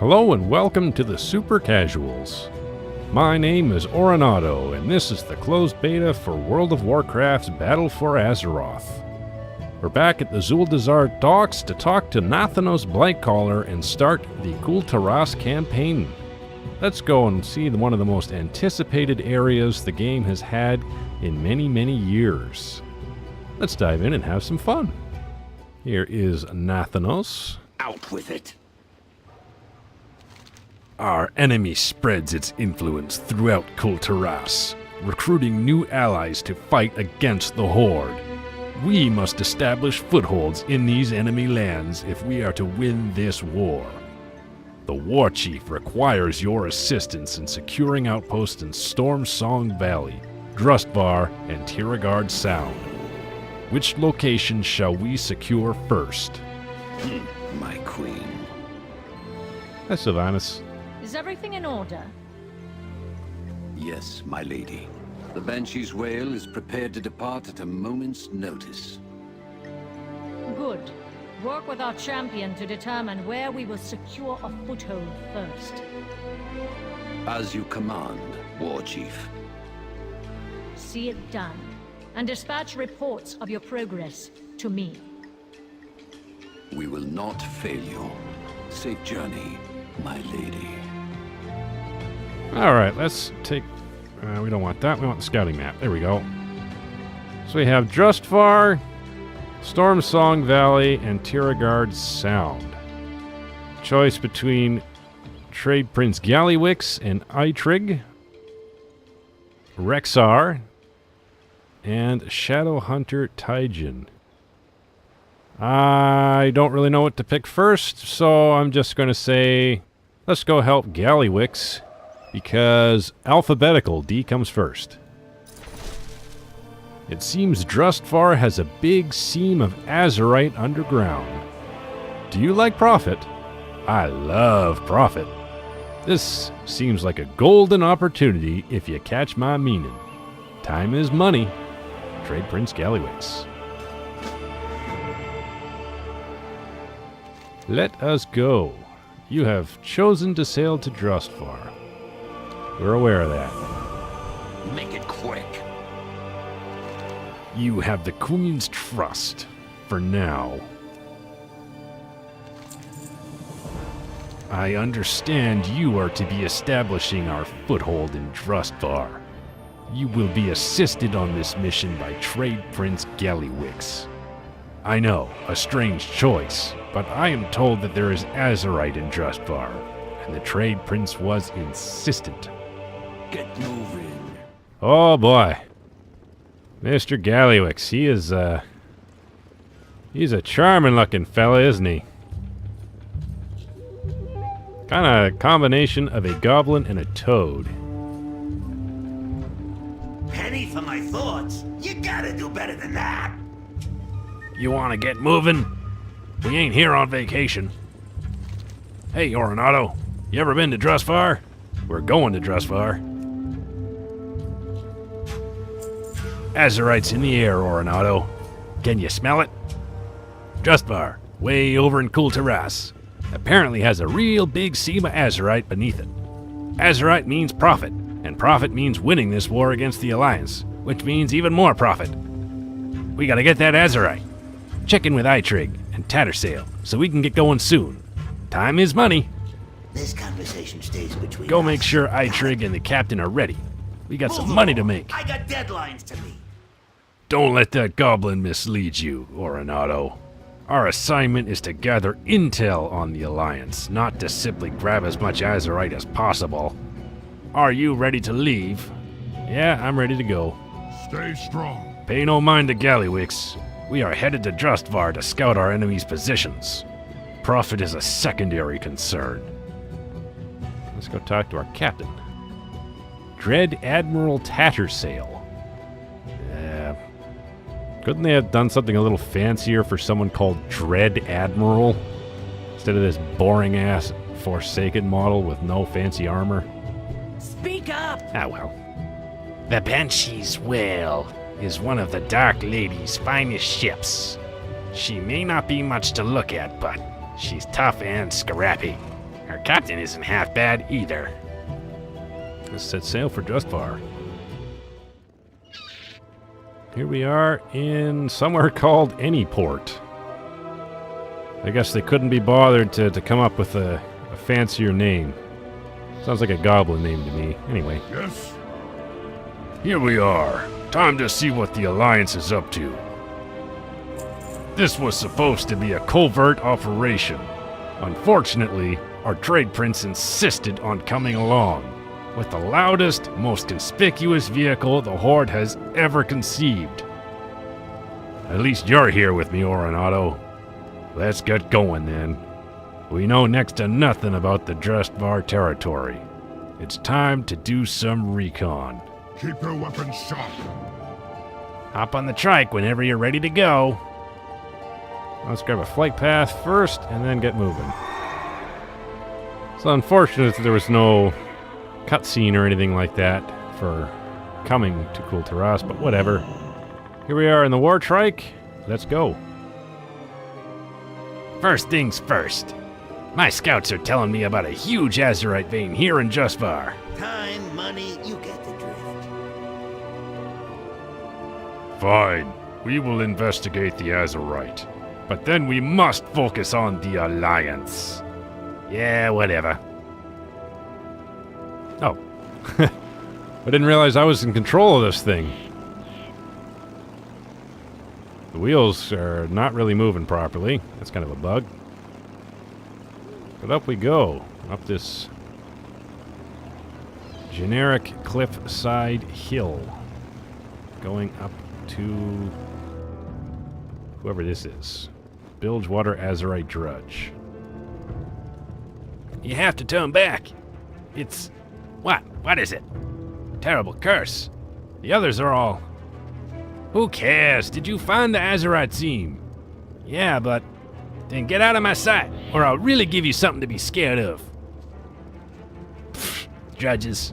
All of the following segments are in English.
Hello and welcome to the Super Casuals. My name is Auronado, and this is the closed beta for World of Warcraft's Battle for Azeroth. We're back at the Zuldazar docks to talk to Nathanos Blightcaller and start the Kul Tiras campaign. Let's go and see one of the most anticipated areas the game has had in many, many years. Let's dive in and have some fun. Here is Nathanos. Out with it. Our enemy spreads its influence throughout Kul Tiras, recruiting new allies to fight against the Horde. We must establish footholds in these enemy lands if we are to win this war. The War Chief requires your assistance in securing outposts in Storm Song Valley, Drustvar, and Tiragard Sound. Which location shall we secure first? My queen. Hi, Sylvanas. Is everything in order? Yes, my lady. The Banshee's Whale is prepared to depart at a moment's notice. Good. Work with our champion to determine where we will secure a foothold first. As you command, War Chief. See it done. And dispatch reports of your progress to me. We will not fail you. Safe journey, my lady. Alright, let's take... we don't want that, we want the scouting map. There we go. So we have Drustvar, Storm Song Valley, and Tiragard Sound. Choice between Trade Prince Gallywix and Eitrig, Rexar, and Shadow Hunter Taijin. I don't really know what to pick first, so I'm just going to say, let's go help Gallywix, because alphabetical, D comes first. It seems Drustvar has a big seam of Azerite underground. Do you like profit? I love profit. This seems like a golden opportunity if you catch my meaning. Time is money. Trade Prince Gallywix. Let us go. You have chosen to sail to Drustvar. We're aware of that. Make it quick. You have the Queen's trust, for now. I understand you are to be establishing our foothold in Drustvar. You will be assisted on this mission by Trade Prince Gallywix. I know, a strange choice, but I am told that there is Azerite in Drustvar, and the Trade Prince was insistent. Get moving. Oh boy. Mr. Gallywix, he's a charming looking fella, isn't he? Kinda a combination of a goblin and a toad. Penny for my thoughts. You gotta do better than that. You wanna get moving? We ain't here on vacation. Hey, Auronado, you ever been to Drustvar? We're going to Drustvar. Azerite's in the air, Auronado. Can you smell it? Drustvar, way over in Kul Tiras, apparently has a real big seam of Azerite beneath it. Azerite means profit, and profit means winning this war against the Alliance, which means even more profit. We gotta get that Azerite. Check in with Eitrig and Tattersail so we can get going soon. Time is money. This conversation stays between Go us. make sure Eitrig and the captain are ready. We got some money to make. I got deadlines to meet. Don't let that goblin mislead you, Auronado. Our assignment is to gather intel on the Alliance, not to simply grab as much Azerite as possible. Are you ready to leave? Yeah, I'm ready to go. Stay strong. Pay no mind to Gallywix. We are headed to Drustvar to scout our enemies' positions. Profit is a secondary concern. Let's go talk to our captain. Dread Admiral Tattersail. Couldn't they have done something a little fancier for someone called Dread Admiral? Instead of this boring-ass Forsaken model with no fancy armor? Speak up. Ah, well. The Banshee's Whale is one of the Dark Lady's finest ships. She may not be much to look at, but she's tough and scrappy. Her captain isn't half bad either. Let's set sail for Drustvar. Here we are in somewhere called Anyport. I guess they couldn't be bothered to come up with a fancier name. Sounds like a goblin name to me. Anyway. Yes? Here we are. Time to see what the Alliance is up to. This was supposed to be a covert operation. Unfortunately, our trade prince insisted on coming along with the loudest, most conspicuous vehicle the Horde has ever conceived. At least you're here with me, Auronado. Let's get going then. We know next to nothing about the Drustvar territory. It's time to do some recon. Keep your weapons sharp. Hop on the trike whenever you're ready to go. Let's grab a flight path first and then get moving. It's unfortunate that there was no cutscene or anything like that for coming to Kul Tiras, but whatever. Here we are in the war trike. Let's go. First things first. My scouts are telling me about a huge Azerite vein here in Drustvar. Time, money, you get the drift. Fine. We will investigate the Azerite. But then we must focus on the Alliance. Yeah, whatever. Oh. I didn't realize I was in control of this thing. The wheels are not really moving properly. That's kind of a bug. But up we go. Up this generic cliffside hill. Going up to whoever this is. Bilgewater Azerite Drudge. You have to turn back. It's... What? What is it? Terrible curse. The others are all... Who cares? Did you find the Azerite seam? Yeah, but... Then get out of my sight, or I'll really give you something to be scared of. Pfft, drudges.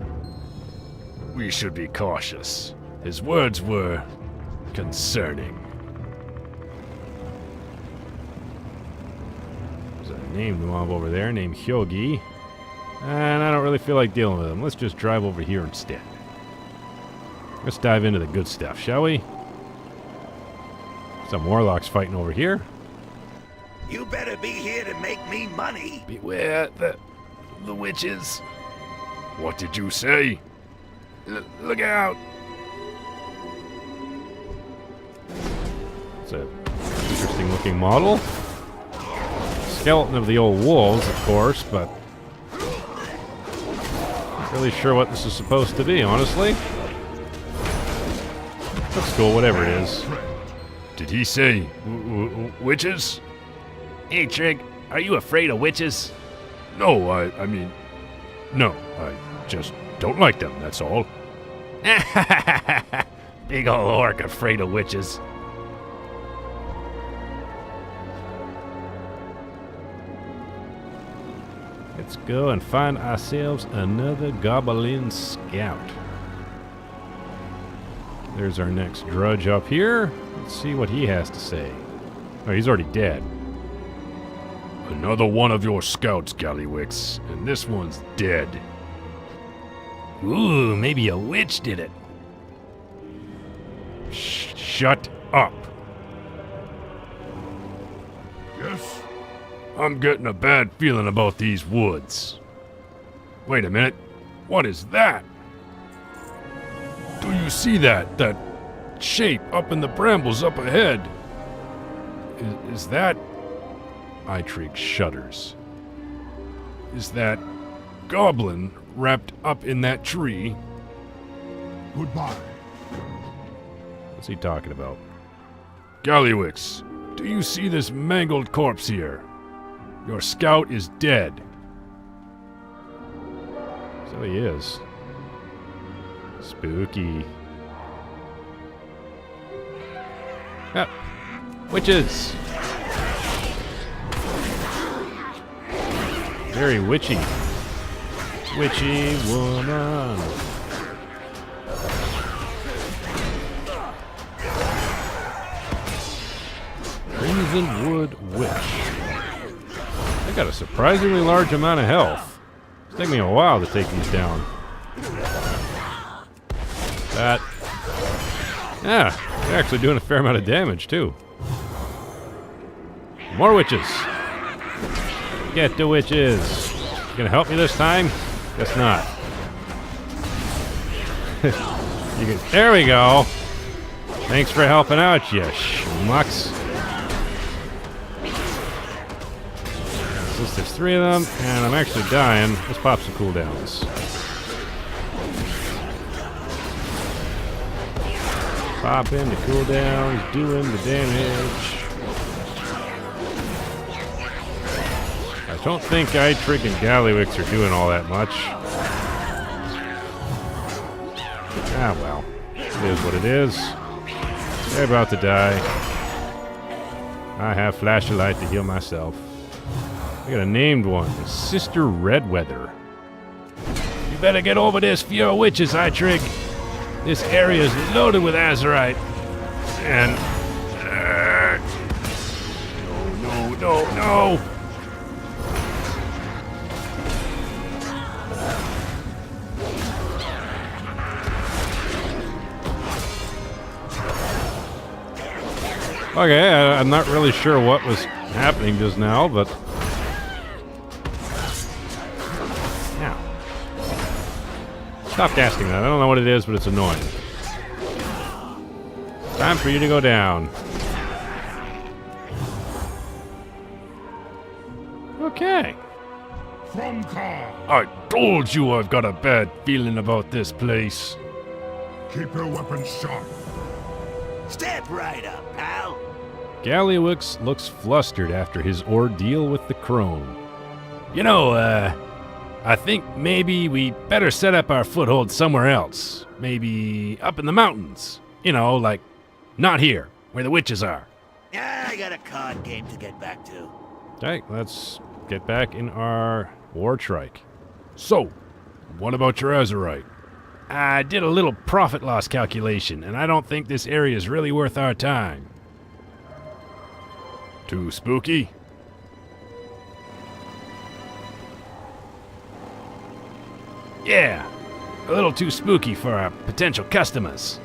We should be cautious. His words were... concerning. There's a named mob over there named Hyogi. And I don't really feel like dealing with him. Let's just drive over here instead. Let's dive into the good stuff, shall we? Some warlocks fighting over here. You better be here to make me money. Beware the witches. What did you say? Look out! It's a interesting looking model. Skeleton of the old wolves, of course, but not really sure what this is supposed to be, honestly. That's cool, whatever it is. Did he say witches? Hey, Trig, are you afraid of witches? No, I mean, no, I just don't like them, that's all. Big ol' orc afraid of witches. Let's go and find ourselves another goblin scout. There's our next drudge up here. Let's see what he has to say. Oh, he's already dead. Another one of your scouts, Gallywix, and this one's dead. Ooh, maybe a witch did it. Shut up. Yes? I'm getting a bad feeling about these woods. Wait a minute. What is that? Do you see that? That shape up in the brambles up ahead? Is that... Eitrig shudders. Is that goblin wrapped up in that tree? Goodbye. What's he talking about? Gallywix, do you see this mangled corpse here? Your scout is dead. So he is. Spooky. Ah, witches! Very witchy. Witchy woman. Crimson Wood Witch. I think Got a surprisingly large amount of health. It's taking me a while to take these down. That. Yeah, they're actually doing a fair amount of damage, too. More witches. Get the witches. You gonna help me this time? Guess not. There we go. Thanks for helping out, you schmucks. Since there's 3 of them, and I'm actually dying, let's pop some cooldowns. Pop in the cooldowns, doing the damage. I don't think Eitrig and Gallywix are doing all that much. Ah, well. It is what it is. They're about to die. I have flashlight to heal myself. I got a named one. Sister Redweather. You better get over this for your witches, Eitrig. This area is loaded with Azerite. And... No. Okay, I'm not really sure what was happening just now, but... Yeah. Stop casting that. I don't know what it is, but it's annoying. Time for you to go down. Okay. From car. I told you I've got a bad feeling about this place. Keep your weapons sharp. Step right up, pal. Gallywix looks flustered after his ordeal with the crone. You know, I think maybe we better set up our foothold somewhere else. Maybe up in the mountains. You know, like, not here, where the witches are. I got a card game to get back to. Okay, let's get back in our war trike. So, what about your Azerite? I did a little profit loss calculation, and I don't think this area is really worth our time. Too spooky? Yeah, a little too spooky for our potential customers.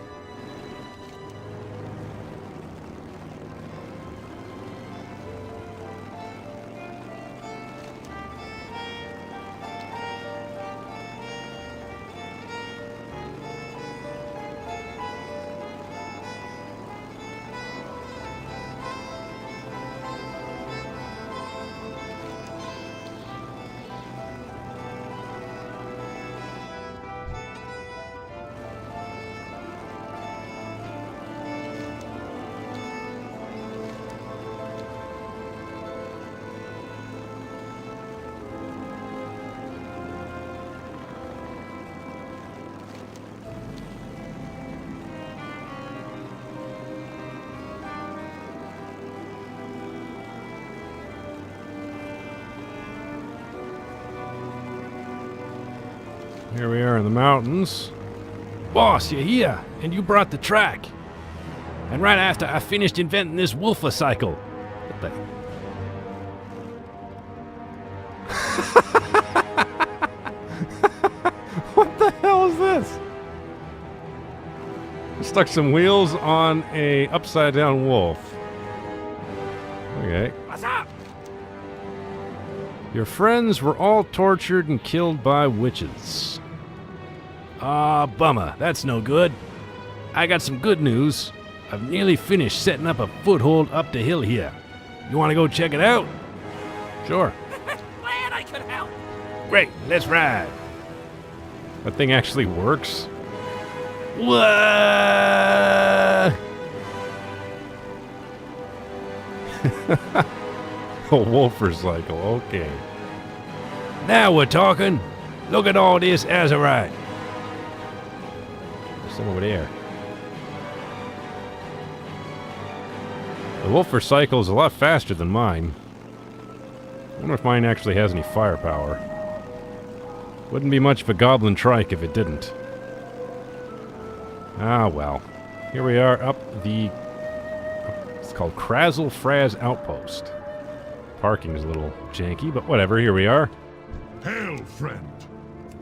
Here we are in the mountains. Boss, you're here, and you brought the track. And right after I finished inventing this Wolfer cycle. What the... What the hell is this? Stuck some wheels on a upside down wolf. Okay. What's up? Your friends were all tortured and killed by witches. Ah, bummer. That's no good. I got some good news. I've nearly finished setting up a foothold up the hill here. You want to go check it out? Sure. Glad I could help. Great, let's ride. That thing actually works? What? A wolfer cycle, okay. Now we're talking. Look at all this Azerite. There's some over there. The wolfer cycle is a lot faster than mine. I wonder if mine actually has any firepower. Wouldn't be much of a goblin trike if it didn't. Ah, well. Here we are up the... It's called Krazel Fraz Outpost. parking's a little janky, but whatever, here we are. Hail, friend.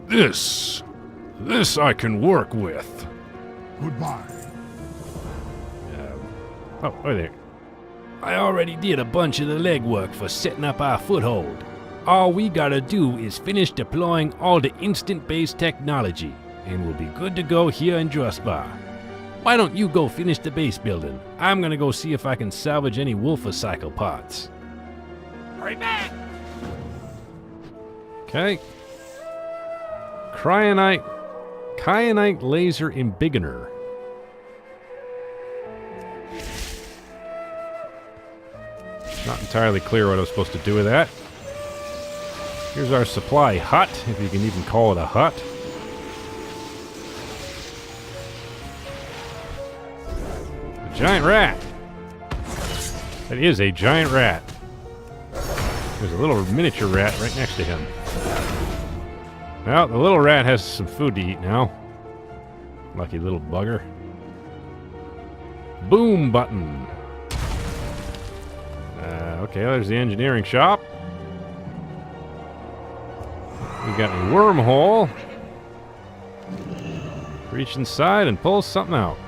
This I can work with. Goodbye. Oh, there. I already did a bunch of the legwork for setting up our foothold. All we gotta do is finish deploying all the instant-based technology, and we'll be good to go here in Drustvar. Why don't you go finish the base building? I'm gonna go see if I can salvage any Wolfer-cycle parts. Hurry back! Okay. Kyanite laser embiggener. Not entirely clear what I was supposed to do with that. Here's our supply hut, if you can even call it a hut. A giant rat. That is a giant rat. There's a little miniature rat right next to him. Well, the little rat has some food to eat now. Lucky little bugger. Boom button. Okay, there's the engineering shop. We got a wormhole. Reach inside and pull something out.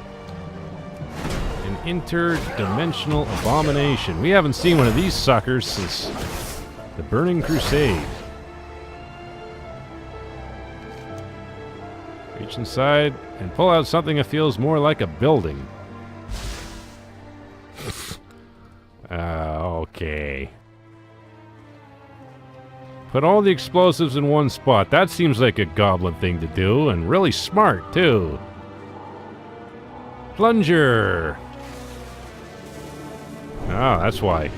An interdimensional abomination. We haven't seen one of these suckers since the Burning Crusade. Reach inside and pull out something that feels more like a building. Okay. Put all the explosives in one spot. That seems like a goblin thing to do, and really smart, too. Plunger. Oh, that's why.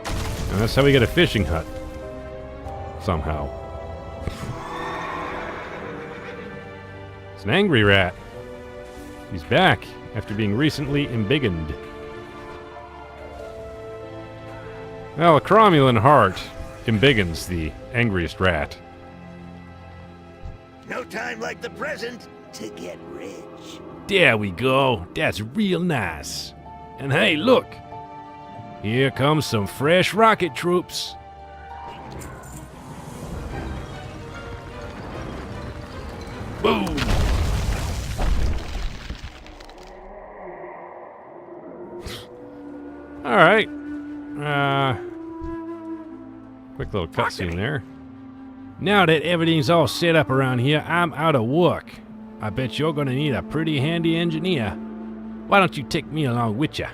And that's how we get a fishing hut. Somehow. It's an angry rat. He's back after being recently embiggened. Well, a cromulent heart embiggens the angriest rat. No time like the present to get rich. There we go. That's real nice. And hey, look. Here comes some fresh rocket troops. Boom. All right. Quick little cutscene there. Now that everything's all set up around here, I'm out of work. I bet you're gonna need a pretty handy engineer. Why don't you take me along with ya?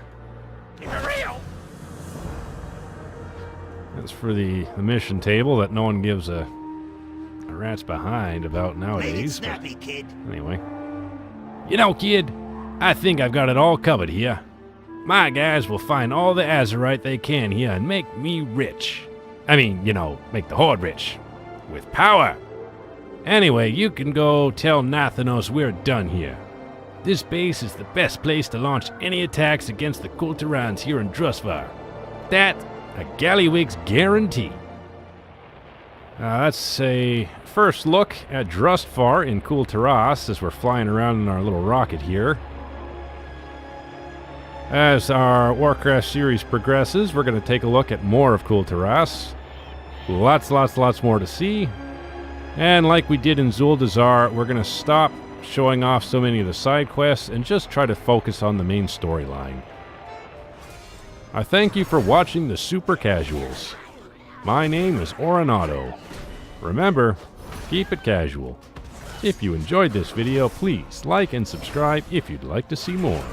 Keep it real. That's for the mission table that no one gives a rat's behind about Make it nowadays. But snappy, kid. anyway. You know, kid, I think I've got it all covered here. My guys will find all the Azerite they can here and make me rich. I mean, you know, make the Horde rich. With power. Anyway, you can go tell Nathanos we're done here. This base is the best place to launch any attacks against the Kul Tiras here in Drustvar. That, a Gallywig's guarantee. That's a first look at Drustvar in Kul Tiras as we're flying around in our little rocket here. As our Warcraft series progresses, we're going to take a look at more of Kul Tiras. Lots more to see. And like we did in Zuldazar, we're going to stop showing off so many of the side quests and just try to focus on the main storyline. I thank you for watching the Super Casuals. My name is Auronado. Remember, keep it casual. If you enjoyed this video, please like and subscribe if you'd like to see more.